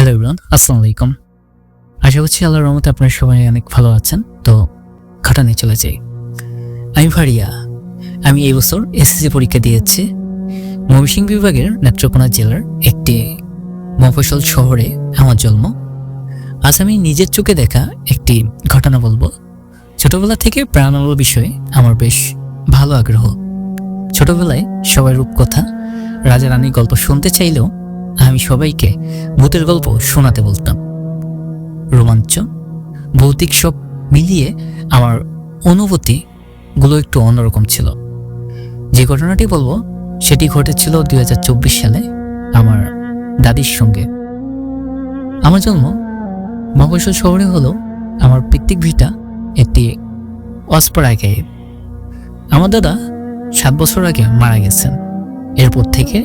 Hello everyone, আসসালামু আলাইকুম। আশা করছি আল্লাহর রহমতে আপনারা সবাই অনেক ভালো আছেন। তো ঘটনায় চলে যাই। আমি ফারিয়া। আমি এই বছর এসএসসি পরীক্ষা দিয়েছি। ময়মনসিংহ বিভাগের নেত্রকোনা জেলার একটি মফস্বল শহরে আমার জন্ম। আজ আমি নিজের চোখে দেখা একটি ঘটনা বলবো। ছোটবেলা থেকে প্রাণবন্ত বিষয়ে আমার বেশ ভালো আগ্রহ। ছোটবেলায় সবাই রূপকথা, রাজা রানীর গল্প শুনতে চাইলেও আমি সবাইকে ভূতের গল্প শোনাতে বলতাম। রোমাঞ্চ, ভৌতিক সব মিলিয়ে আমার অনুভূতিগুলো একটু অন্যরকম ছিল। যে ঘটনাটি বলবো সেটি ঘটেছিল 2024 সালে আমার দাদির সঙ্গে। আমার জন্ম মফস্বল শহরে হলো আমার পিতৃক ভিটা একটি অস্পরা গায়ে। আমার দাদা 7 বছর আগে মারা গেছেন। এরপর থেকে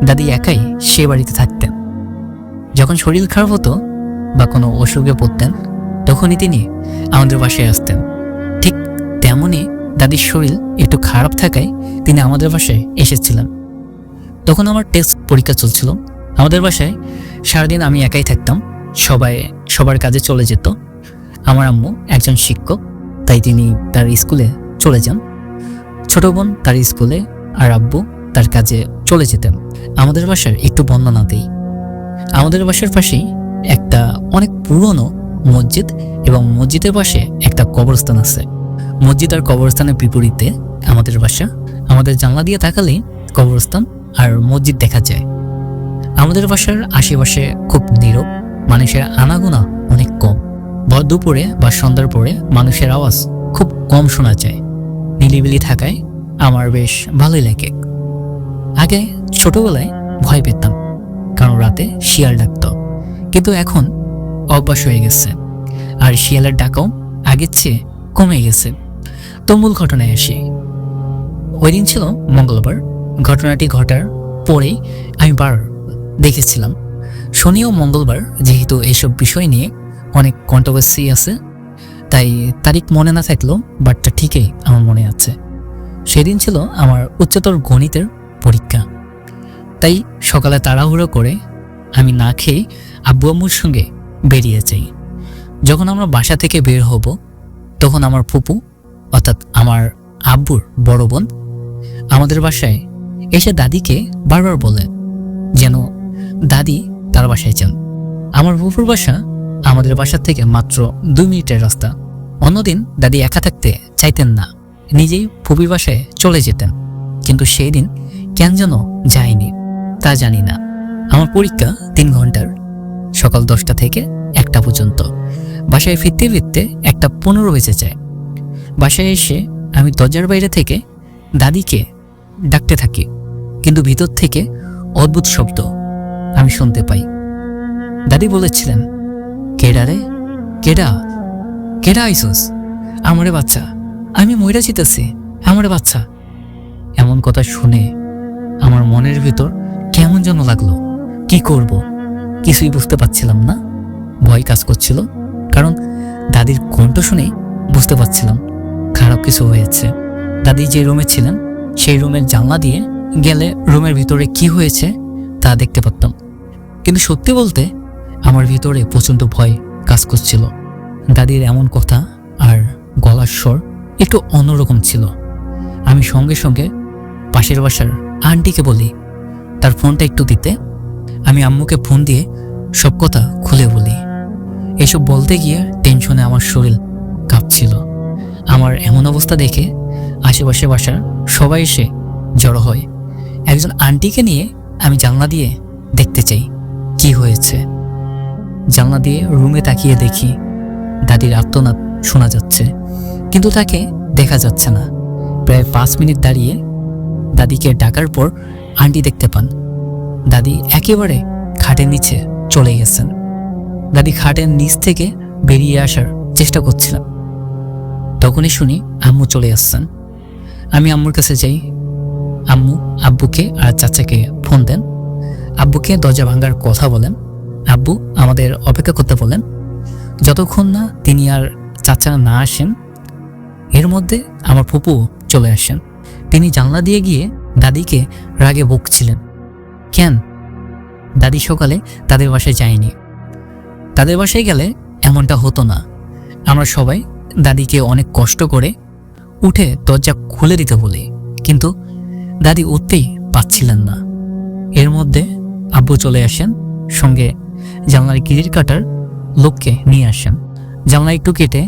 দাদি একাই সে বাড়িতে থাকতেন। যখন শরীর খারাপ হতো বা কোনো অসুখে পড়তেন তখনই তিনি আমাদের বাসায় আসতেন। ঠিক তেমনই দাদির শরীর একটু খারাপ থাকায় তিনি আমাদের বাসায় এসেছিলেন। তখন আমার টেস্ট পরীক্ষা চলছিল। আমাদের বাসায় সারাদিন আমি একাই থাকতাম। সবাই সবার কাজে চলে যেত। আমার আম্মু একজন শিক্ষক, তাই তিনি তার স্কুলে চলে যান। ছোট বোন তার স্কুলে, আর আব্বু তার কাজে চলে যেতেন। আমাদের বাসার একটু বর্ণনা দেই। আমাদের বাসার পাশেই একটা অনেক পুরনো মসজিদ এবং মসজিদের পাশে একটা কবরস্থান আছে। মসজিদ আর কবরস্থানের বিপরীতে আমাদের বাসা। আমাদের জানলা দিয়ে তাকালেই কবরস্থান আর মসজিদ দেখা যায়। আমাদের বাসার আশেপাশে খুব নীরব, মানুষের আনাগোনা অনেক কম। ভর দুপুরে বা সন্ধ্যার পরে মানুষের আওয়াজ খুব কম শোনা যায়। নিলিবিলি থাকায় আমার বেশ ভালোই লাগে। আগে ছোটবেলায় ভয় পেতাম, কারণ রাতে শিয়াল ডাকত, কিন্তু এখন অভ্যাস হয়ে গেছে। আর শিয়ালের ডাকাও আগের চেয়ে কমে গেছে। তো মূল ঘটনায় আসি। ওই দিন ছিল মঙ্গলবার। ঘটনাটি ঘটার পরেই আমি বার দেখেছিলাম। শনি ও মঙ্গলবার যেহেতু এইসব বিষয় নিয়ে অনেক কন্ট্রোভার্সি আছে, তাই তারিখ মনে না থাকলেও বারটা ঠিকই আমার মনে আছে। সেদিন ছিল আমার উচ্চতর গণিতের পরীক্ষা। তাই সকালে তাড়াহুড়ো করে আমি না খেয়ে আব্বু আম্মুর সঙ্গে বেরিয়ে যাই। যখন আমরা বাসা থেকে বের হব তখন আমার ফুপু অর্থাৎ আমার আব্বুর বড় বোন আমাদের বাসায় এসে দাদিকে বারবার বলে যেন দাদি তার বাসায় যান। আমার ফুপুর বাসা আমাদের বাসা থেকে মাত্র 2 মিনিটের রাস্তা। অন্যদিন দাদি একা থাকতে চাইতেন না, নিজেই ফুপির বাসায় চলে যেতেন, কিন্তু সেই দিন কেন যেন যায়নি তা জানি না। আমার পরীক্ষা 3 ঘন্টার, সকাল 10টা থেকে 1টা পর্যন্ত। বাসায় ফিরতে ফিরতে 1:15 বেজে যায়। বাসায় এসে আমি দরজার বাইরে থেকে দাদিকে ডাকতে থাকি, কিন্তু ভিতর থেকে অদ্ভুত শব্দ আমি শুনতে পাই। দাদি বলেছিলেন, কেডা রে, কেডা কেডা আইসোস? আমারে বাচ্চা, আমি মইরা জিতেছি, আমারে বাচ্চা। এমন কথা শুনে আমার মনের ভিতর কেমন যেন লাগলো। কি করব কিছুই বুঝতে পারছিলাম না। ভয় কাজ করছিল, কারণ দাদির কণ্ঠ শুনে বুঝতে পারছিলাম খারাপ কিছু হয়েছে। দাদি যে রুমে ছিলেন সেই রুমের জানলা দিয়ে গেলে রুমের ভিতরে কি হয়েছে তা দেখতে পারতাম। কিন্তু সত্যি বলতে আমার ভিতরে প্রচণ্ড ভয় কাজ করছিল। দাদির এমন কথা আর গলার স্বর একটু অন্যরকম ছিল। আমি সঙ্গে সঙ্গে পাশের বাসার আন্টিকে বলি তার ফোনটা একটু দিতে। আমি আম্মুকে ফোন দিয়ে সব কথা খুলে বলি। এসব বলতে গিয়ে টেনশনে আমার শরীর কাঁপছিল। আমার এমন অবস্থা দেখে আশেপাশে বাসার সবাই এসে জড়ো হয়। একজন আন্টিকে নিয়ে আমি জানলা দিয়ে দেখতে চাই কি হয়েছে। জানলা দিয়ে রুমে তাকিয়ে দেখি দাদির আর্তনাদ শোনা যাচ্ছে, কিন্তু তাকে দেখা যাচ্ছে না। প্রায় 5 মিনিট দাঁড়িয়ে দাদিকে ডাকার পর আন্টি দেখতে পান দাদি একেবারে খাটের নিচে চলে গেছেন। দাদি খাটের নিচ থেকে বেরিয়ে আসার চেষ্টা করছিলাম। তখনই শুনি আম্মু চলে আসছেন। আমি আম্মুর কাছে যাই। আম্মু আব্বুকে আর চাচাকে ফোন দেন। আব্বুকে দরজা ভাঙার কথা বলেন। আব্বু আমাদের অপেক্ষা করতে বলেন যতক্ষণ না তিনি আর চাচা না আসেন। এর মধ্যে আমার ফুপু চলে আসেন। তিনি জানলা দিয়ে গিয়ে দাদিকে রাগে বকছিলেন। কেন? দাদি সকালে তাদের বাসায় যায়নি, তাদের বাসায় গেলে এমনটা হতো না। আমরা সবাই দাদিকে অনেক কষ্ট করে উঠে দরজা খুলে দিতে বলি, কিন্তু দাদি উঠতেই পাচ্ছিলেন না। এর মধ্যে আব্বু চলে আসেন, সঙ্গে জানলার গিরির কাটার লোককে নিয়ে আসেন। জানলা একটু কেটে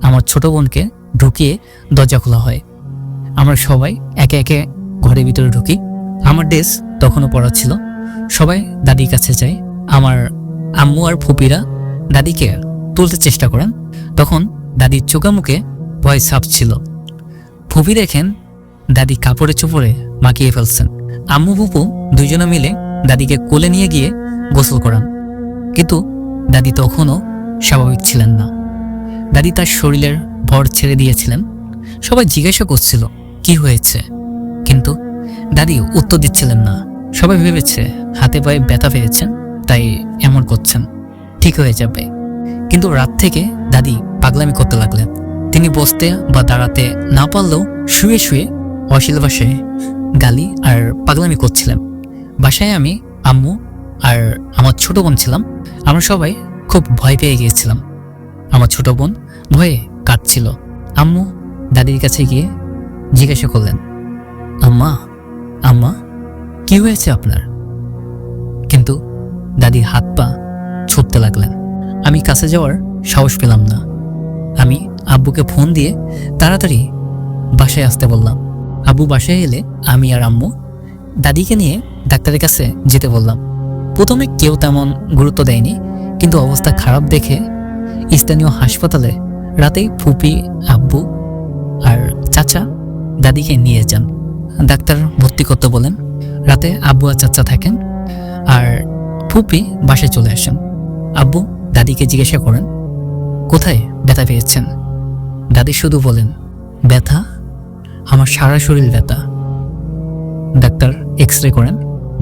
আমার ছোট বোনকে ঢুকিয়ে দরজা খোলা হয়। আমরা সবাই একে একে ঘরের ভিতরে ঢুকি। আমার ড্রেস তখনও পড়া ছিল। সবাই দাদির কাছে যায়। আমার আম্মু আর ফুপিরা দাদিকে তুলতে চেষ্টা করেন। তখন দাদির চোখে মুখে ভয় ছাপ ছিল। ফুপি দেখেন দাদি কাপড়ে চোপড়ে মাখিয়ে ফেলছেন। আম্মু ফুপু দুইজনে মিলে দাদিকে কোলে নিয়ে গিয়ে গোসল করান, কিন্তু দাদি তখনও স্বাভাবিক ছিলেন না। দাদি তার শরীরের ভর ছেড়ে দিয়েছিলেন। সবাই জিজ্ঞাসা করছিল কি হয়েছে, কিন্তু দাদি উত্তর দিচ্ছিলেন না। সবাই ভেবেছে হাতে পায়ে ব্যথা পেয়েছেন, তাই এমন করছেন, ঠিক হয়ে যাবে। কিন্তু রাত থেকে দাদি পাগলামি করতে লাগলেন। তিনি বসতে বা দাঁড়াতে না পারলেও শুয়ে শুয়ে অশ্লীল ভাষায় গালি আর পাগলামি করছিলেন। বাসায় আমি, আম্মু আর আমার ছোট বোন ছিলাম। আমরা সবাই খুব ভয় পেয়ে গিয়েছিলাম। আমার ছোট বোন ভয়ে কাঁদছিল। আম্মু দাদির কাছে গিয়ে জিজ্ঞাসা করলেন, আম্মা আম্মা কি হয়েছে আপনার? কিন্তু দাদির হাত পা ছুটতে লাগলেন। আমি কাছে যাওয়ার সাহস পেলাম না। আমি আব্বুকে ফোন দিয়ে তাড়াতাড়ি বাসায় আসতে বললাম। আব্বু বাসায় এলে আমি আর আম্মু দাদিকে নিয়ে ডাক্তারের কাছে যেতে বললাম। প্রথমে কেউ তেমন গুরুত্ব দেয়নি, কিন্তু অবস্থা খারাপ দেখে স্থানীয় হাসপাতালে রাতেই ফুপি, আব্বু আর চাচা দাদিকে নিয়ে যান। ডাক্তার ভর্তি করতে বলেন। রাতে আব্বু আর চাচা থাকেন, আর ফুপি বাসায় চলে আসেন। আব্বু দাদিকে জিজ্ঞাসা করেন কোথায় ব্যথা পেয়েছেন। দাদি শুধু বলেন, ব্যথা? আমার সারা শরীর ব্যথা। ডাক্তার এক্স রে করেন।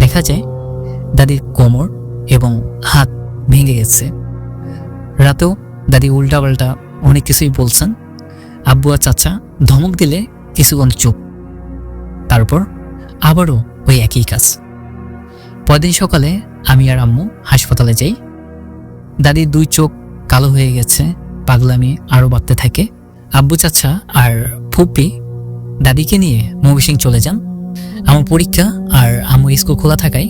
দেখা যায় দাদির কোমর এবং হাত ভেঙে গেছে। রাতেও দাদি উল্টাপাল্টা অনেক কিছুই বলছেন। আব্বু আর চাচা ধমক দিলে কিছুক্ষণ চুপ, তারপর আবারও ওই একই কাজ। পরদিন সকালে আমি আর আম্মু হাসপাতালে যাই। দাদির দুই চোখ কালো হয়ে গেছে, পাগলামি আরও বাড়তে থাকে। আব্বু, চাচা আর ফুপি দাদিকে নিয়ে ময়মনসিং চলে যান। আমার পরীক্ষা আর আম্মুর স্কুল খোলা থাকায়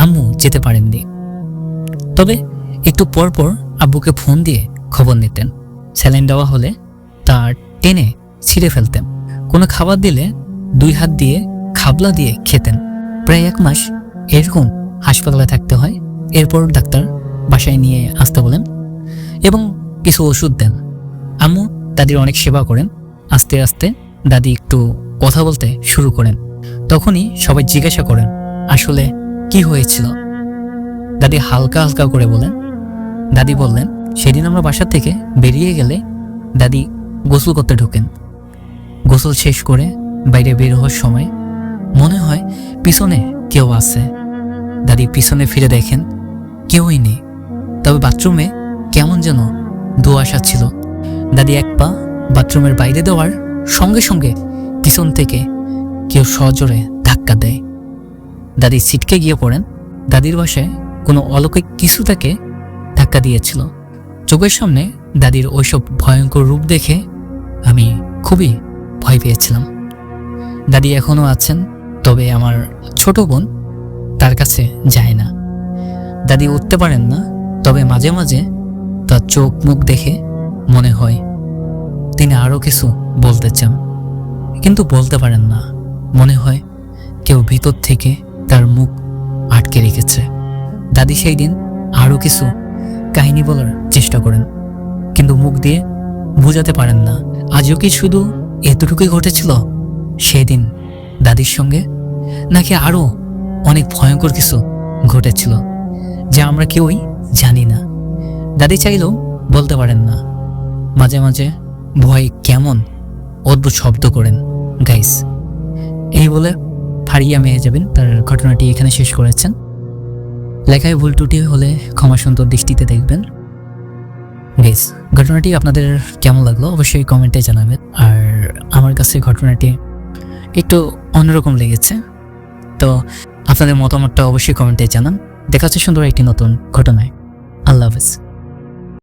আম্মু যেতে পারেননি। তবে একটু পর পর আব্বুকে ফোন দিয়ে খবর নিতেন। স্যালাইন দেওয়া হলে তা টেনে ছিঁড়ে ফেলতেন। কোনো খাবার দিলে 2 হাত দিয়ে খাবলা দিয়ে খেতেন। প্রায় 1 মাস এরকম হাসপাতালে থাকতে হয়। এরপর ডাক্তার বাসায় নিয়ে আসতে বলেন এবং কিছু ওষুধ দেন। আম্মু দাদির অনেক সেবা করেন। আস্তে আস্তে দাদি একটু কথা বলতে শুরু করেন। তখনই সবাই জিজ্ঞাসা করেন আসলে কি হয়েছিল। দাদি হালকা হালকা করে বলেন। দাদি বললেন, সেদিন আমরা বাসা থেকে বেরিয়ে গেলে দাদি গোসল করতে ঢোকেন। গোসল শেষ করে বাইরে বের হওয়ার সময় মনে হয় পিছনে কেউ আছে। দাদি পিছনে ফিরে দেখেন কেউই নেই, তবে বাথরুমে কেমন যেন ধোঁয়াশা ছিল। দাদি এক পা বাথরুমের বাইরে দেওয়ার সঙ্গে সঙ্গে পিছন থেকে কেউ সজোরে ধাক্কা দেয়। দাদি ছিটকে গিয়ে পড়েন। দাদির বাসায় কোনো অলৌকিক কিছু তাকে ধাক্কা দিয়েছিল। চোখের সামনে দাদির ওইসব ভয়ঙ্কর রূপ দেখে আমি খুবই ভয় পেয়েছিলাম। দাদি এখনও আছেন, তবে আমার ছোট বোন তার কাছে যায় না। দাদি উঠতে পারেন না, তবে মাঝে মাঝে তার চোখ মুখ দেখে মনে হয় তিনি আরও কিছু বলতে চান, কিন্তু বলতে পারেন না। মনে হয় কেউ ভিতর থেকে তার মুখ আটকে রেখেছে। দাদি সেই দিন আরও কিছু কাহিনী বলার চেষ্টা করেন, কিন্তু মুখ দিয়ে বোঝাতে পারেন না আজও কি শুধু এতটুকুই ঘটেছিল সেই দিন দাদির সঙ্গে, নাকি আরও অনেক ভয়ঙ্কর কিছু ঘটেছিল যা আমরা কেউই জানি না। দাদি চাইলেও বলতে পারেন না। মাঝে মাঝে ভয় কেমন অদ্ভুত শব্দ করেন। গাইস, এই বলে ফারিয়া মেহেজাবিন তার ঘটনাটি এখানে শেষ করেছেন। লেখায় ভুল ত্রুটি হলে ক্ষমা সুন্দর দৃষ্টিতে দেখবেন। গাইস, ঘটনাটি আপনাদের কেমন লাগলো অবশ্যই কমেন্টে জানাবেন। আর আমার কাছে ঘটনাটি একটু অন্যরকম লেগেছে, তো আপনাদের মতামতটা অবশ্যই কমেন্টে জানান। দেখা হচ্ছে সুন্দর একটি নতুন ঘটনায়। আল্লাহ হাফেজ।